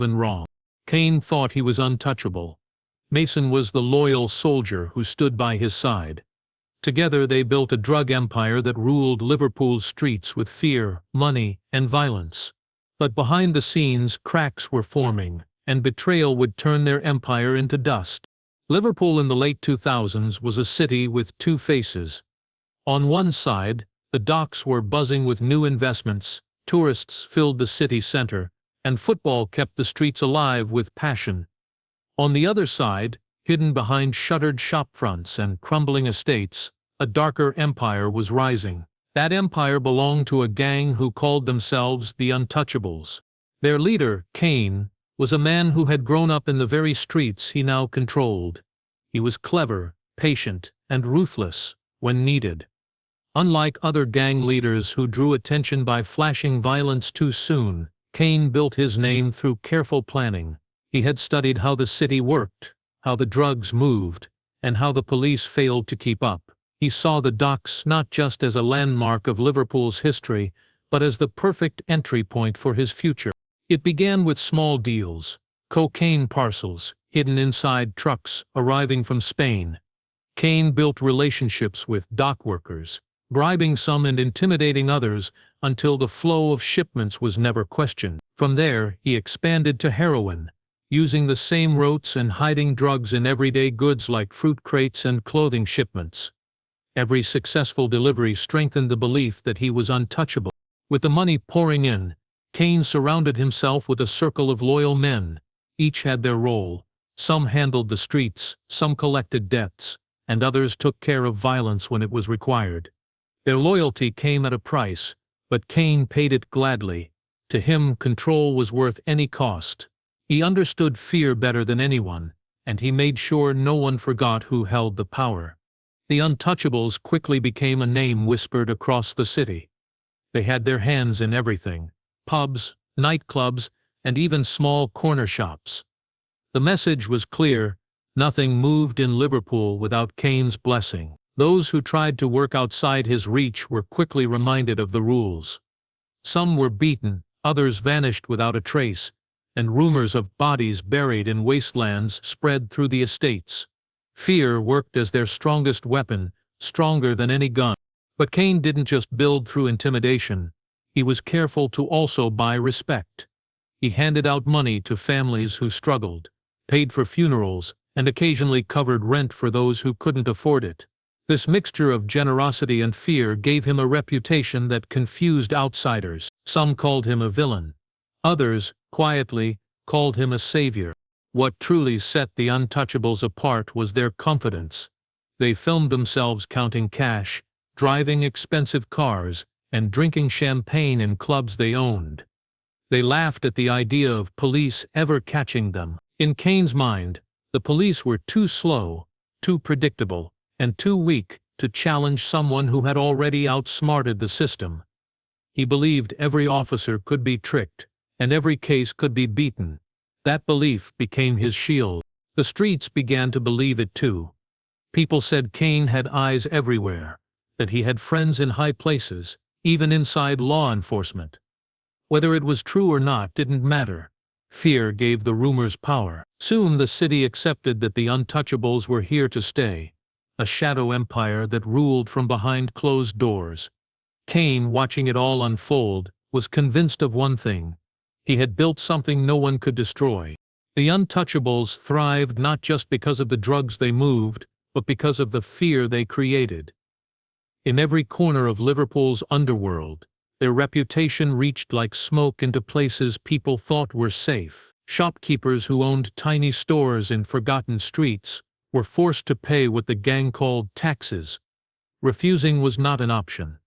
and wrong. Kane thought he was untouchable. Mason was the loyal soldier who stood by his side. Together they built a drug empire that ruled Liverpool's streets with fear, money, and violence. But behind the scenes, cracks were forming, and betrayal would turn their empire into dust. Liverpool in the late 2000s was a city with two faces. On one side, the docks were buzzing with new investments, tourists filled the city center, and football kept the streets alive with passion. On the other side, hidden behind shuttered shopfronts and crumbling estates, a darker empire was rising. That empire belonged to a gang who called themselves the Untouchables. Their leader, Kane, was a man who had grown up in the very streets he now controlled. He was clever, patient, and ruthless when needed. Unlike other gang leaders who drew attention by flashing violence too soon, Kane built his name through careful planning. He had studied how the city worked, how the drugs moved, and how the police failed to keep up. He saw the docks not just as a landmark of Liverpool's history, but as the perfect entry point for his future. It began with small deals, cocaine parcels, hidden inside trucks arriving from Spain. Kane built relationships with dock workers, bribing some and intimidating others until the flow of shipments was never questioned. From there, he expanded to heroin, using the same routes and hiding drugs in everyday goods like fruit crates and clothing shipments. Every successful delivery strengthened the belief that he was untouchable. With the money pouring in, Kane surrounded himself with a circle of loyal men. Each had their role. Some handled the streets, some collected debts, and others took care of violence when it was required. Their loyalty came at a price, but Kane paid it gladly. To him, control was worth any cost. He understood fear better than anyone, and he made sure no one forgot who held the power. The Untouchables quickly became a name whispered across the city. They had their hands in everything: pubs, nightclubs, and even small corner shops. The message was clear: nothing moved in Liverpool without Kane's blessing. Those who tried to work outside his reach were quickly reminded of the rules. Some were beaten, others vanished without a trace, and rumors of bodies buried in wastelands spread through the estates. Fear worked as their strongest weapon, stronger than any gun. But Kane didn't just build through intimidation. He was careful to also buy respect. He handed out money to families who struggled, paid for funerals, and occasionally covered rent for those who couldn't afford it. This mixture of generosity and fear gave him a reputation that confused outsiders. Some called him a villain. Others, quietly, called him a savior. What truly set the Untouchables apart was their confidence. They filmed themselves counting cash, driving expensive cars, and drinking champagne in clubs they owned. They laughed at the idea of police ever catching them. In Kane's mind, the police were too slow, too predictable, and too weak to challenge someone who had already outsmarted the system. He believed every officer could be tricked, and every case could be beaten. That belief became his shield. The streets began to believe it too. People said Kane had eyes everywhere, that he had friends in high places, even inside law enforcement. Whether it was true or not didn't matter. Fear gave the rumors power. Soon the city accepted that the Untouchables were here to stay, a shadow empire that ruled from behind closed doors. Kane, watching it all unfold, was convinced of one thing: he had built something no one could destroy. The Untouchables thrived not just because of the drugs they moved, but because of the fear they created. In every corner of Liverpool's underworld, their reputation reached like smoke into places people thought were safe. Shopkeepers who owned tiny stores in forgotten streets were forced to pay what the gang called taxes. Refusing was not an option.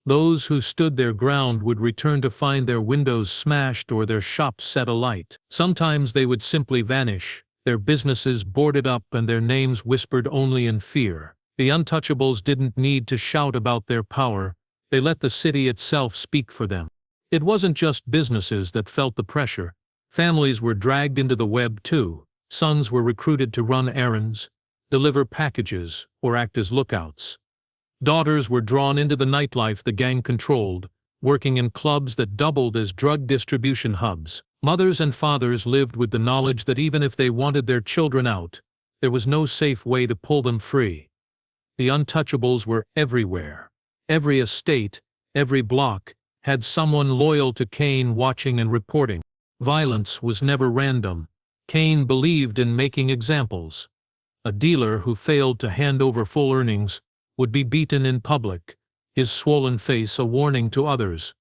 Those who stood their ground would return to find their windows smashed or their shops set alight. Sometimes they would simply vanish, their businesses boarded up and their names whispered only in fear. The Untouchables didn't need to shout about their power. They let the city itself speak for them. It wasn't just businesses that felt the pressure. Families were dragged into the web too. Sons were recruited to run errands, deliver packages, or act as lookouts. Daughters were drawn into the nightlife the gang controlled, working in clubs that doubled as drug distribution hubs. Mothers and fathers lived with the knowledge that even if they wanted their children out, there was no safe way to pull them free. The untouchables were everywhere. Every estate, every block, had someone loyal to Kane watching and reporting. Violence was never random. Kane believed in making examples. A dealer who failed to hand over full earnings would be beaten in public, his swollen face a warning to others.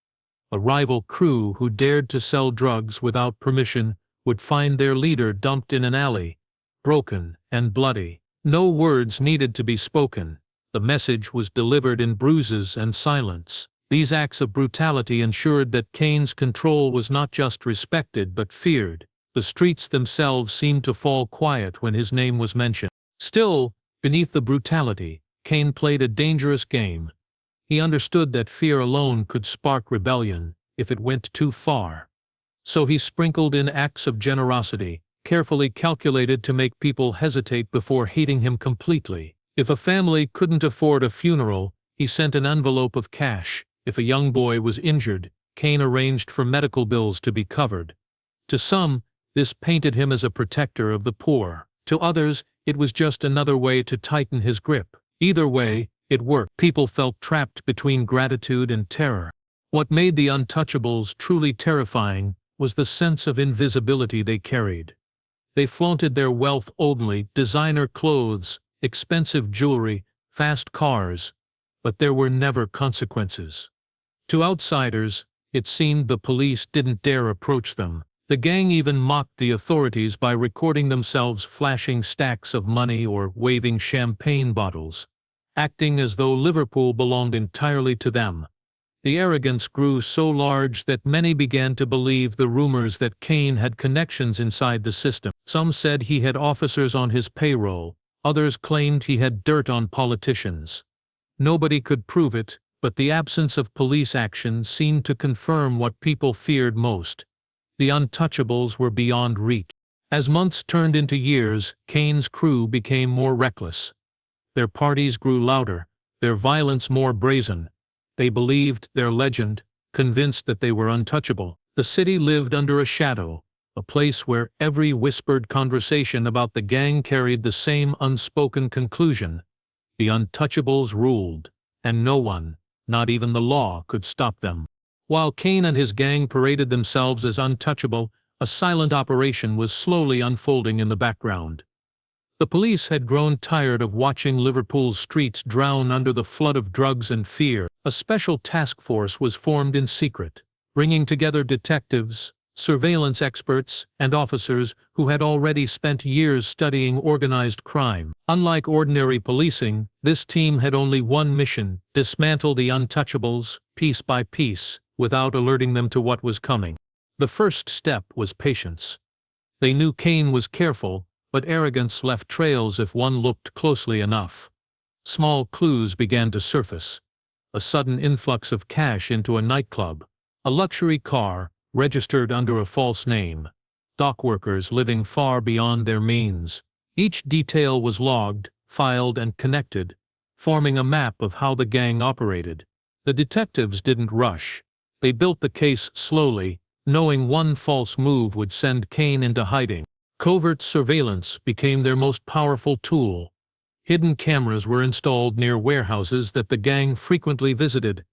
A rival crew who dared to sell drugs without permission would find their leader dumped in an alley, broken and bloody. No words needed to be spoken. The message was delivered in bruises and silence. These acts of brutality ensured that Kane's control was not just respected but feared. The streets themselves seemed to fall quiet when his name was mentioned. Still, beneath the brutality, Kane played a dangerous game. He understood that fear alone could spark rebellion if it went too far. So he sprinkled in acts of generosity, carefully calculated to make people hesitate before hating him completely. If a family couldn't afford a funeral, he sent an envelope of cash. If a young boy was injured, Kane arranged for medical bills to be covered. To some, this painted him as a protector of the poor. To others, it was just another way to tighten his grip. Either way, it worked. People felt trapped between gratitude and terror. What made the untouchables truly terrifying was the sense of invisibility they carried. They flaunted their wealth openly, designer clothes, expensive jewelry, fast cars, but there were never consequences. To outsiders, it seemed the police didn't dare approach them. The gang even mocked the authorities by recording themselves flashing stacks of money or waving champagne bottles, acting as though Liverpool belonged entirely to them. The arrogance grew so large that many began to believe the rumors that Kane had connections inside the system. Some said he had officers on his payroll, others claimed he had dirt on politicians. Nobody could prove it, but the absence of police action seemed to confirm what people feared most. The untouchables were beyond reach. As months turned into years, Kane's crew became more reckless. Their parties grew louder, their violence more brazen. They believed their legend, convinced that they were untouchable. The city lived under a shadow, a place where every whispered conversation about the gang carried the same unspoken conclusion. The untouchables ruled, and no one, not even the law, could stop them. While Kane and his gang paraded themselves as untouchable, a silent operation was slowly unfolding in the background. The police had grown tired of watching Liverpool's streets drown under the flood of drugs and fear. A special task force was formed in secret, bringing together detectives, surveillance experts, and officers who had already spent years studying organized crime. Unlike ordinary policing, this team had only one mission: dismantle the untouchables, piece by piece, without alerting them to what was coming. The first step was patience. They knew Kane was careful, but arrogance left trails if one looked closely enough. Small clues began to surface. A sudden influx of cash into a nightclub, a luxury car, registered under a false name, dock workers living far beyond their means. Each detail was logged, filed, and connected, forming a map of how the gang operated. The detectives didn't rush. They built the case slowly, knowing one false move would send Kane into hiding. Covert surveillance became their most powerful tool. Hidden cameras were installed near warehouses that the gang frequently visited.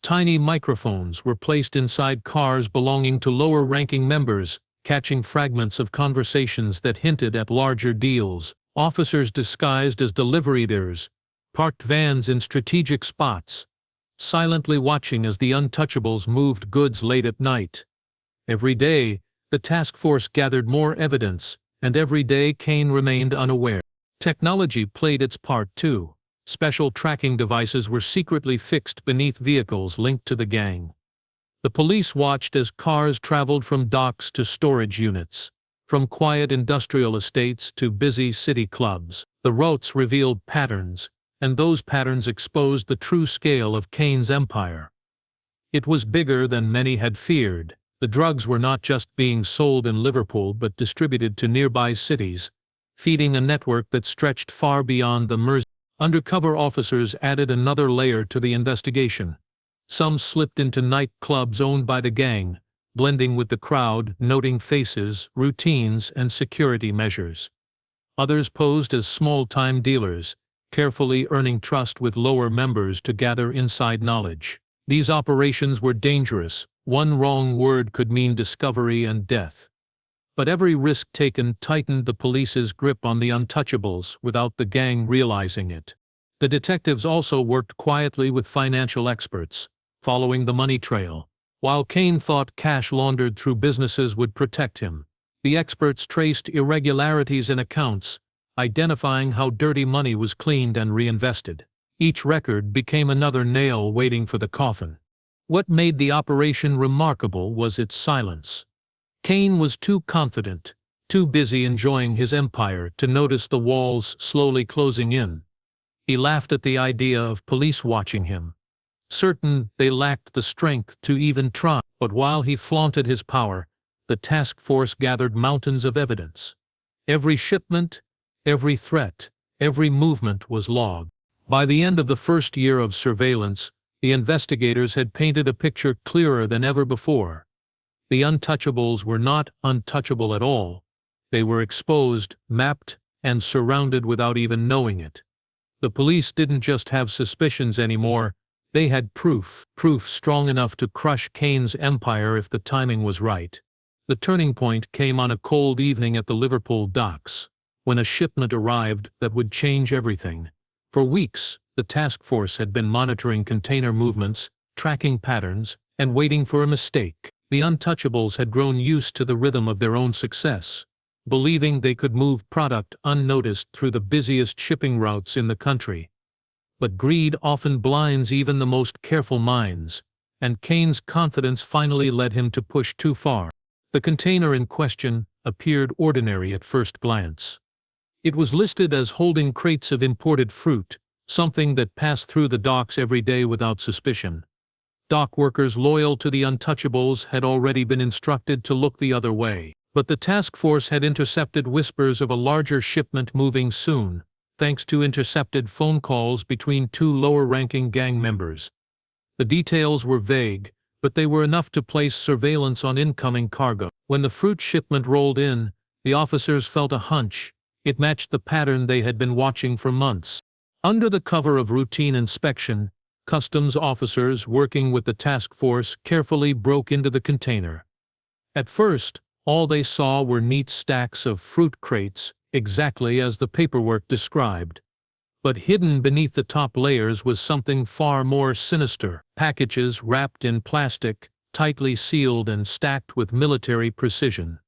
Tiny microphones were placed inside cars belonging to lower-ranking members, catching fragments of conversations that hinted at larger deals. Officers disguised as delivery-bearers parked vans in strategic spots, silently watching as the untouchables moved goods late at night. Every day, the task force gathered more evidence, and every day Kane remained unaware. Technology played its part too. Special tracking devices were secretly fixed beneath vehicles linked to the gang. The police watched as cars traveled from docks to storage units, from quiet industrial estates to busy city clubs. The routes revealed patterns, and those patterns exposed the true scale of Kane's empire. It was bigger than many had feared. The drugs were not just being sold in Liverpool but distributed to nearby cities, feeding a network that stretched far beyond the Merseyside. Undercover officers added another layer to the investigation. Some slipped into nightclubs owned by the gang, blending with the crowd, noting faces, routines, and security measures. Others posed as small-time dealers, carefully earning trust with lower members to gather inside knowledge. These operations were dangerous. One wrong word could mean discovery and death. But every risk taken tightened the police's grip on the untouchables without the gang realizing it. The detectives also worked quietly with financial experts, following the money trail. While Kane thought cash laundered through businesses would protect him, the experts traced irregularities in accounts, identifying how dirty money was cleaned and reinvested. Each record became another nail waiting for the coffin. What made the operation remarkable was its silence. Kane was too confident, too busy enjoying his empire to notice the walls slowly closing in. He laughed at the idea of police watching him, certain they lacked the strength to even try. But while he flaunted his power, the task force gathered mountains of evidence. Every shipment, every threat, every movement was logged. By the end of the first year of surveillance, the investigators had painted a picture clearer than ever before. The untouchables were not untouchable at all. They were exposed, mapped, and surrounded without even knowing it. The police didn't just have suspicions anymore, they had proof strong enough to crush Kane's empire if the timing was right. The turning point came on a cold evening at the Liverpool docks, when a shipment arrived that would change everything. For weeks, the task force had been monitoring container movements, tracking patterns, and waiting for a mistake. The untouchables had grown used to the rhythm of their own success, believing they could move product unnoticed through the busiest shipping routes in the country. But greed often blinds even the most careful minds, and Kane's confidence finally led him to push too far. The container in question appeared ordinary at first glance. It was listed as holding crates of imported fruit, something that passed through the docks every day without suspicion. Dock workers loyal to the untouchables had already been instructed to look the other way. But the task force had intercepted whispers of a larger shipment moving soon, thanks to intercepted phone calls between two lower-ranking gang members. The details were vague, but they were enough to place surveillance on incoming cargo. When the fruit shipment rolled in, the officers felt a hunch. It matched the pattern they had been watching for months. Under the cover of routine inspection, customs officers working with the task force carefully broke into the container. At first, all they saw were neat stacks of fruit crates, exactly as the paperwork described. But hidden beneath the top layers was something far more sinister. Packages wrapped in plastic, tightly sealed and stacked with military precision.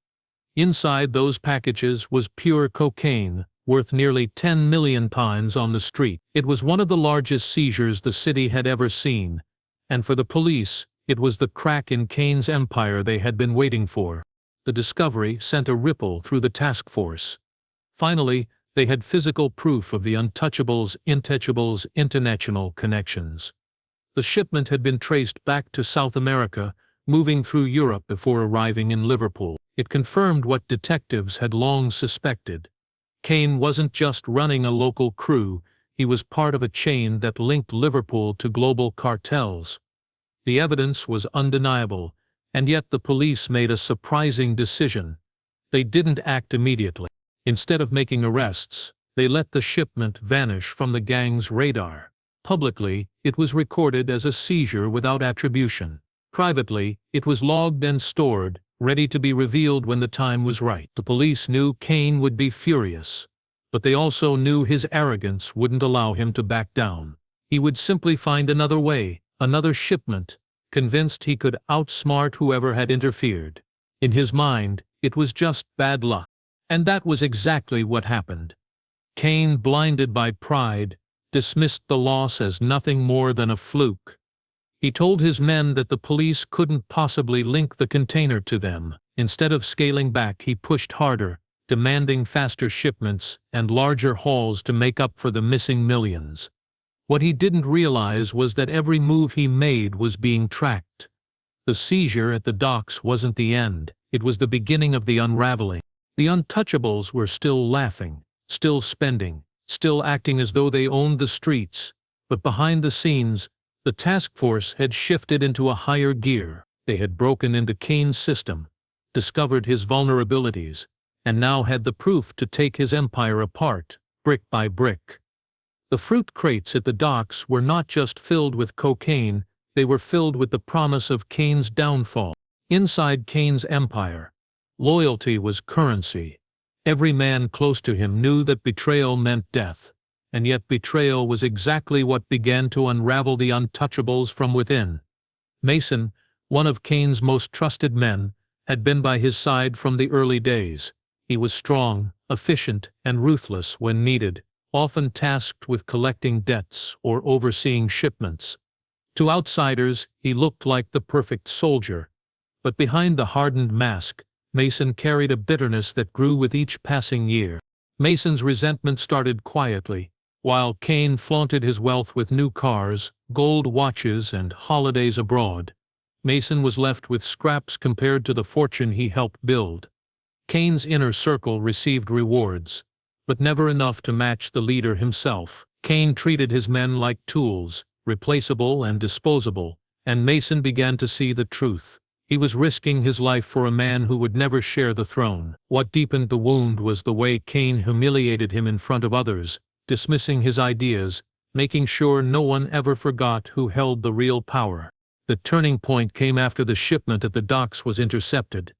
Inside those packages was pure cocaine, worth nearly 10 million pounds on the street. It was one of the largest seizures the city had ever seen, and for the police, it was the crack in Kane's empire they had been waiting for. The discovery sent a ripple through the task force. Finally, they had physical proof of the untouchables' international connections. The shipment had been traced back to South America, moving through Europe before arriving in Liverpool. It confirmed what detectives had long suspected. Kane wasn't just running a local crew, he was part of a chain that linked Liverpool to global cartels. The evidence was undeniable, and yet the police made a surprising decision. They didn't act immediately. Instead of making arrests, they let the shipment vanish from the gang's radar. Publicly, it was recorded as a seizure without attribution. Privately, it was logged and stored, ready to be revealed when the time was right. The police knew Kane would be furious, but they also knew his arrogance wouldn't allow him to back down. He would simply find another way, another shipment, convinced he could outsmart whoever had interfered. In his mind, it was just bad luck. And that was exactly what happened. Kane, blinded by pride, dismissed the loss as nothing more than a fluke. He told his men that the police couldn't possibly link the container to them. Instead of scaling back, he pushed harder, demanding faster shipments and larger hauls to make up for the missing millions. What he didn't realize was that every move he made was being tracked. The seizure at the docks wasn't the end, it was the beginning of the unraveling. The untouchables were still laughing, still spending, still acting as though they owned the streets, but behind the scenes, The task force had shifted into a higher gear. They had broken into Kane's system, discovered his vulnerabilities, and now had the proof to take his empire apart, brick by brick. The fruit crates at the docks were not just filled with cocaine, they were filled with the promise of Kane's downfall. Inside Kane's empire, loyalty was currency. Every man close to him knew that betrayal meant death, and yet betrayal was exactly what began to unravel the untouchables from within. Mason, one of Kane's most trusted men, had been by his side from the early days. He was strong, efficient, and ruthless when needed, often tasked with collecting debts or overseeing shipments. To outsiders, he looked like the perfect soldier, but behind the hardened mask, Mason carried a bitterness that grew with each passing year. Mason's resentment started quietly. While Kane flaunted his wealth with new cars, gold watches, and holidays abroad, Mason was left with scraps compared to the fortune he helped build. Kane's inner circle received rewards, but never enough to match the leader himself. Kane treated his men like tools, replaceable and disposable, and Mason began to see the truth. He was risking his life for a man who would never share the throne. What deepened the wound was the way Kane humiliated him in front of others, dismissing his ideas, making sure no one ever forgot who held the real power. The turning point came after the shipment at the docks was intercepted.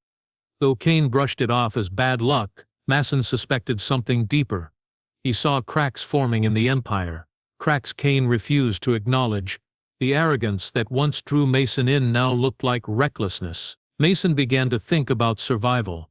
Though Kane brushed it off as bad luck, Mason suspected something deeper. He saw cracks forming in the empire, cracks Kane refused to acknowledge. The arrogance that once drew Mason in now looked like recklessness. Mason began to think about survival.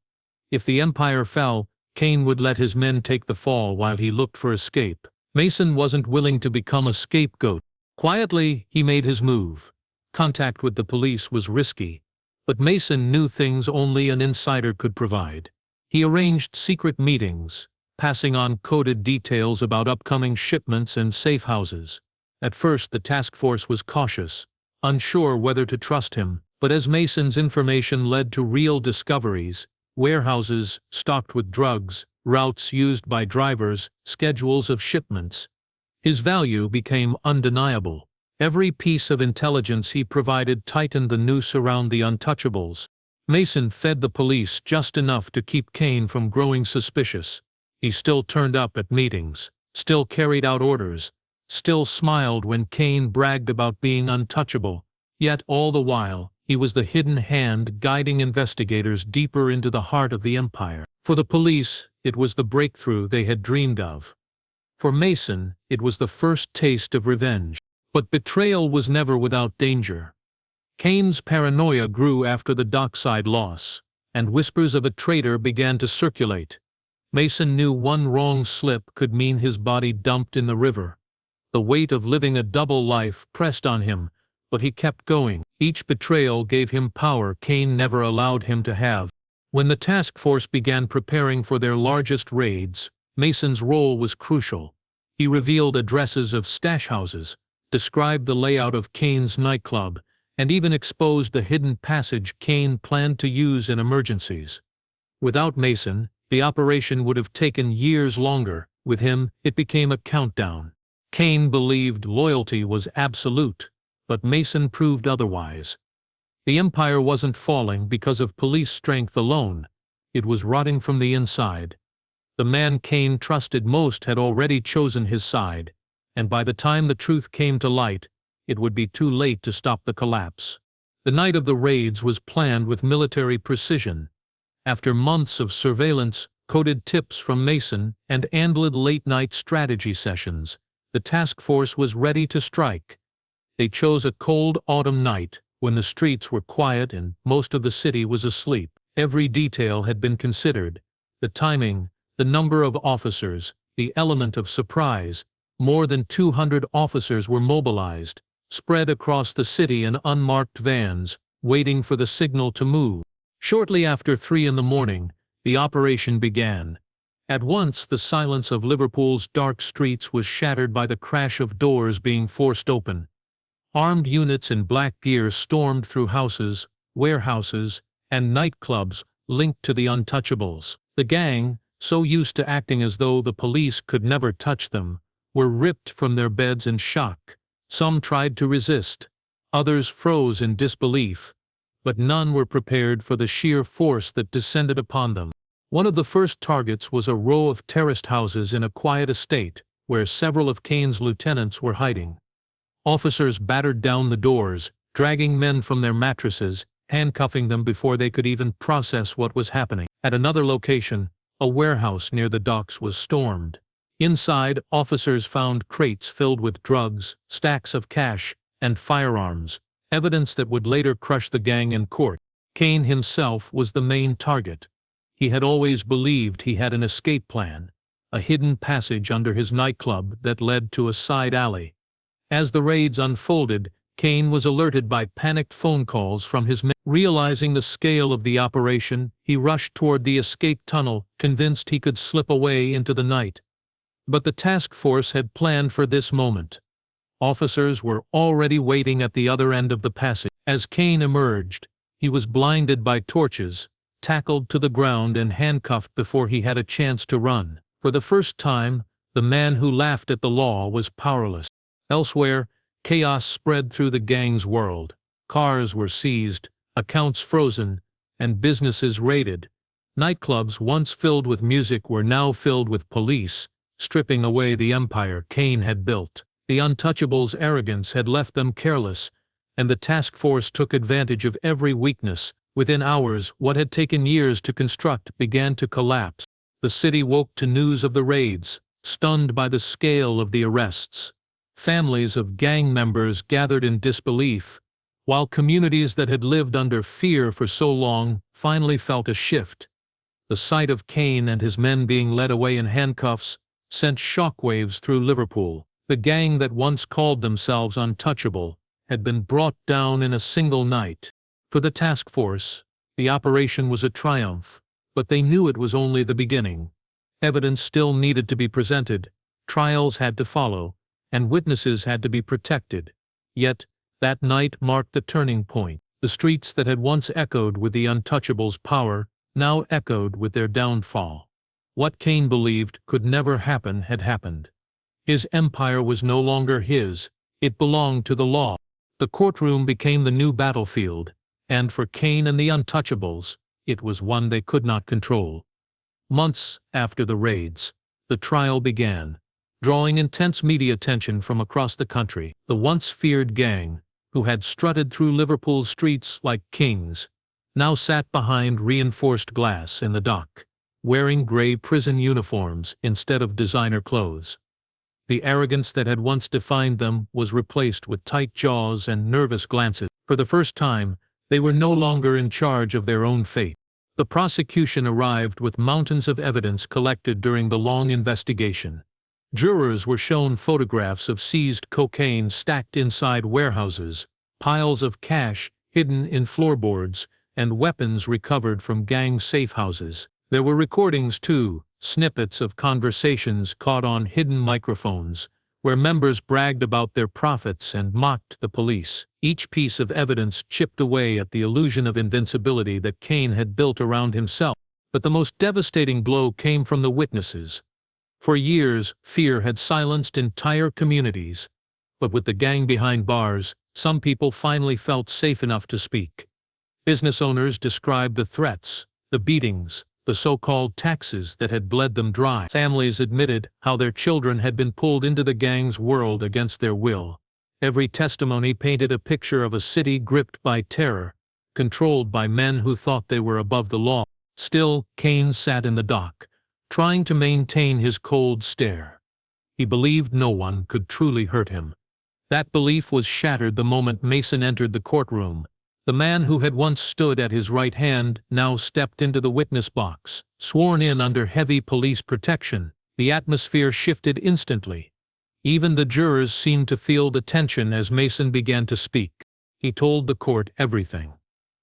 If the empire fell, Kane would let his men take the fall while he looked for escape. Mason wasn't willing to become a scapegoat. Quietly, he made his move. Contact with the police was risky, but Mason knew things only an insider could provide. He arranged secret meetings, passing on coded details about upcoming shipments and safe houses. At first the task force was cautious, unsure whether to trust him, but as Mason's information led to real discoveries, warehouses stocked with drugs, routes used by drivers, schedules of shipments, his value became undeniable. Every piece of intelligence he provided tightened the noose around the untouchables. Mason fed the police just enough to keep Kane from growing suspicious. He still turned up at meetings, still carried out orders, still smiled when Kane bragged about being untouchable, yet all the while, he was the hidden hand guiding investigators deeper into the heart of the empire. For the police, it was the breakthrough they had dreamed of. For Mason, it was the first taste of revenge. But betrayal was never without danger. Kane's paranoia grew after the dockside loss, and whispers of a traitor began to circulate. Mason knew one wrong slip could mean his body dumped in the river. The weight of living a double life pressed on him, but he kept going. Each betrayal gave him power Kane never allowed him to have. When the task force began preparing for their largest raids, Mason's role was crucial. He revealed addresses of stash houses, described the layout of Kane's nightclub, and even exposed the hidden passage Kane planned to use in emergencies. Without Mason, the operation would have taken years longer. With him, it became a countdown. Kane believed loyalty was absolute, but Mason proved otherwise. The empire wasn't falling because of police strength alone. It was rotting from the inside. The man Kane trusted most had already chosen his side, and by the time the truth came to light, it would be too late to stop the collapse. The night of the raids was planned with military precision. After months of surveillance, coded tips from Mason, and endless late-night strategy sessions, the task force was ready to strike. They chose a cold autumn night, when the streets were quiet and most of the city was asleep. Every detail had been considered: the timing, the number of officers, the element of surprise. More than 200 officers were mobilized, spread across the city in unmarked vans, waiting for the signal to move. Shortly after 3 in the morning, the operation began. At once the silence of Liverpool's dark streets was shattered by the crash of doors being forced open. Armed units in black gear stormed through houses, warehouses, and nightclubs linked to the untouchables. The gang, so used to acting as though the police could never touch them, were ripped from their beds in shock. Some tried to resist, others froze in disbelief, but none were prepared for the sheer force that descended upon them. One of the first targets was a row of terraced houses in a quiet estate, where several of Kane's lieutenants were hiding. Officers battered down the doors, dragging men from their mattresses, handcuffing them before they could even process what was happening. At another location, a warehouse near the docks was stormed. Inside, officers found crates filled with drugs, stacks of cash, and firearms, evidence that would later crush the gang in court. Kane himself was the main target. He had always believed he had an escape plan, a hidden passage under his nightclub that led to a side alley. As the raids unfolded, Kane was alerted by panicked phone calls from his men. Realizing the scale of the operation, he rushed toward the escape tunnel, convinced he could slip away into the night. But the task force had planned for this moment. Officers were already waiting at the other end of the passage. As Kane emerged, he was blinded by torches, tackled to the ground and handcuffed before he had a chance to run. For the first time, the man who laughed at the law was powerless. Elsewhere, chaos spread through the gang's world. Cars were seized, accounts frozen, and businesses raided. Nightclubs once filled with music were now filled with police, stripping away the empire Kane had built. The Untouchables' arrogance had left them careless, and the task force took advantage of every weakness. Within hours, what had taken years to construct began to collapse. The city woke to news of the raids, stunned by the scale of the arrests. Families of gang members gathered in disbelief, while communities that had lived under fear for so long finally felt a shift. The sight of Kane and his men being led away in handcuffs sent shockwaves through Liverpool. The gang that once called themselves Untouchable had been brought down in a single night. For the task force, the operation was a triumph, but they knew it was only the beginning. Evidence still needed to be presented, trials had to follow, and witnesses had to be protected. Yet, that night marked the turning point. The streets that had once echoed with the Untouchables' power now echoed with their downfall. What Kane believed could never happen had happened. His empire was no longer his, it belonged to the law. The courtroom became the new battlefield, and for Kane and the Untouchables, it was one they could not control. Months after the raids, the trial began, drawing intense media attention from across the country. The once feared gang, who had strutted through Liverpool's streets like kings, now sat behind reinforced glass in the dock, wearing grey prison uniforms instead of designer clothes. The arrogance that had once defined them was replaced with tight jaws and nervous glances. For the first time, they were no longer in charge of their own fate. The prosecution arrived with mountains of evidence collected during the long investigation. Jurors were shown photographs of seized cocaine stacked inside warehouses, piles of cash hidden in floorboards, and weapons recovered from gang safe houses. There were recordings too, snippets of conversations caught on hidden microphones, where members bragged about their profits and mocked the police. Each piece of evidence chipped away at the illusion of invincibility that Kane had built around himself. But the most devastating blow came from the witnesses. For years, fear had silenced entire communities. But with the gang behind bars, some people finally felt safe enough to speak. Business owners described the threats, the beatings, the so-called taxes that had bled them dry. Families admitted how their children had been pulled into the gang's world against their will. Every testimony painted a picture of a city gripped by terror, controlled by men who thought they were above the law. Still, Kane sat in the dock, trying to maintain his cold stare. He believed no one could truly hurt him. That belief was shattered the moment Mason entered the courtroom. The man who had once stood at his right hand now stepped into the witness box, sworn in under heavy police protection. The atmosphere shifted instantly. Even the jurors seemed to feel the tension as Mason began to speak. He told the court everything.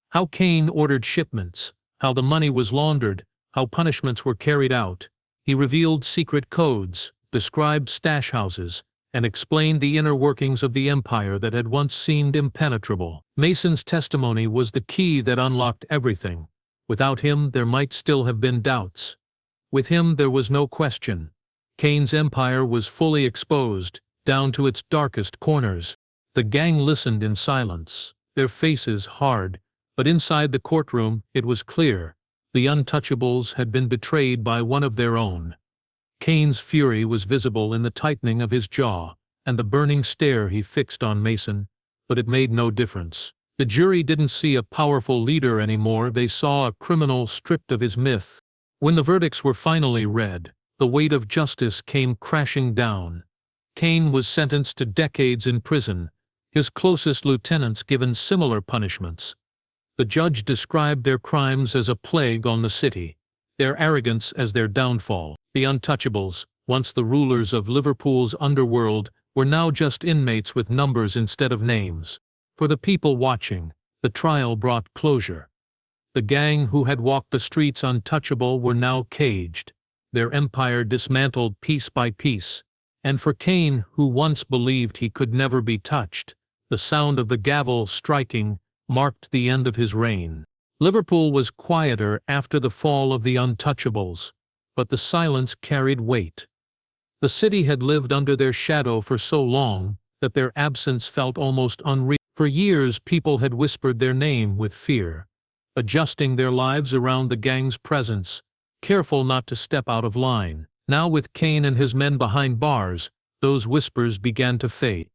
How Kane ordered shipments, how the money was laundered, how punishments were carried out. He revealed secret codes, described stash houses, and explained the inner workings of the empire that had once seemed impenetrable. Mason's testimony was the key that unlocked everything. Without him, there might still have been doubts. With him, there was no question. Kane's empire was fully exposed, down to its darkest corners. The gang listened in silence, their faces hard, but inside the courtroom it was clear. The untouchables had been betrayed by one of their own. Kane's fury was visible in the tightening of his jaw, and the burning stare he fixed on Mason, but it made no difference. The jury didn't see a powerful leader anymore, they saw a criminal stripped of his myth. When the verdicts were finally read, the weight of justice came crashing down. Kane was sentenced to decades in prison, his closest lieutenants given similar punishments. The judge described their crimes as a plague on the city, their arrogance as their downfall. The untouchables, once the rulers of Liverpool's underworld, were now just inmates with numbers instead of names. For the people watching, the trial brought closure. The gang who had walked the streets untouchable were now caged, their empire dismantled piece by piece. And for Kane, who once believed he could never be touched, the sound of the gavel striking marked the end of his reign. Liverpool was quieter after the fall of the untouchables, but the silence carried weight. The city had lived under their shadow for so long that their absence felt almost unreal. For years people had whispered their name with fear, adjusting their lives around the gang's presence, careful not to step out of line. Now with Kane and his men behind bars, those whispers began to fade.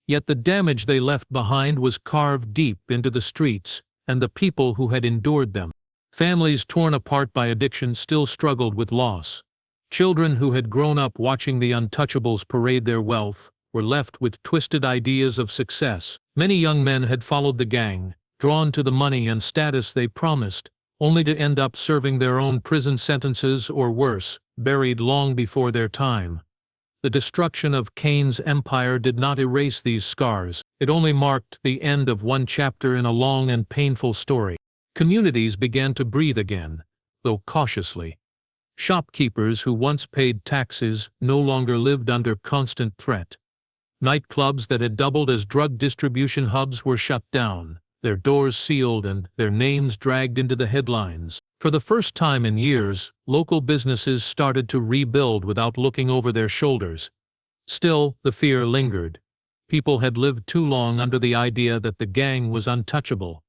Yet the damage they left behind was carved deep into the streets and the people who had endured them. Families torn apart by addiction still struggled with loss. Children who had grown up watching the untouchables parade their wealth were left with twisted ideas of success. Many young men had followed the gang, drawn to the money and status they promised, only to end up serving their own prison sentences or worse, buried long before their time. The destruction of Kane's empire did not erase these scars, it only marked the end of one chapter in a long and painful story. Communities began to breathe again, though cautiously. Shopkeepers who once paid taxes no longer lived under constant threat. Nightclubs that had doubled as drug distribution hubs were shut down, their doors sealed and their names dragged into the headlines. For the first time in years, local businesses started to rebuild without looking over their shoulders. Still, the fear lingered. People had lived too long under the idea that the gang was untouchable.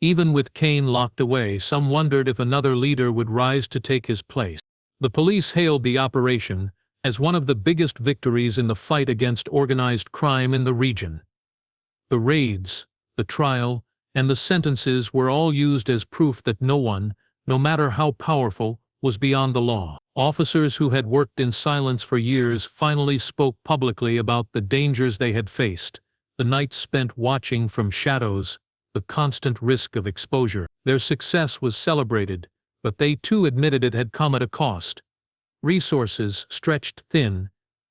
Even with Kane locked away, some wondered if another leader would rise to take his place. The police hailed the operation as one of the biggest victories in the fight against organized crime in the region. The raids, the trial, and the sentences were all used as proof that no one, no matter how powerful, was beyond the law. Officers who had worked in silence for years finally spoke publicly about the dangers they had faced, the nights spent watching from shadows, the constant risk of exposure. Their success was celebrated, but they too admitted it had come at a cost. Resources stretched thin,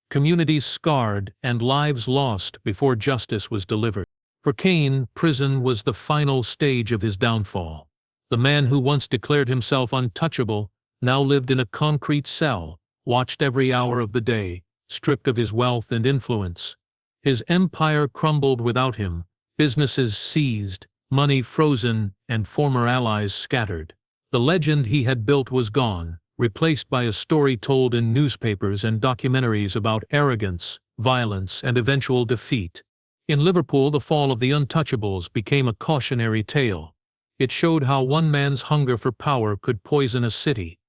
communities scarred, and lives lost before justice was delivered. For Kane, prison was the final stage of his downfall. The man who once declared himself untouchable now lived in a concrete cell, watched every hour of the day, stripped of his wealth and influence. His empire crumbled without him, businesses seized, money frozen, and former allies scattered. The legend he had built was gone, replaced by a story told in newspapers and documentaries about arrogance, violence, and eventual defeat. In Liverpool, the fall of the untouchables became a cautionary tale. It showed how one man's hunger for power could poison a city,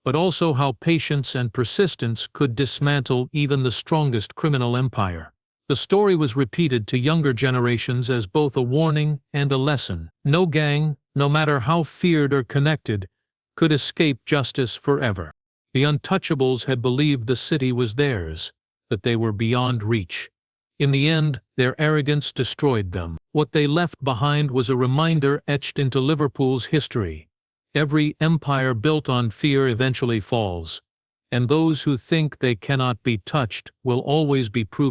but also how patience and persistence could dismantle even the strongest criminal empire. The story was repeated to younger generations as both a warning and a lesson. No gang, no matter how feared or connected, could escape justice forever. The untouchables had believed the city was theirs, that they were beyond reach. In the end, their arrogance destroyed them. What they left behind was a reminder etched into Liverpool's history. Every empire built on fear eventually falls, and those who think they cannot be touched will always be proven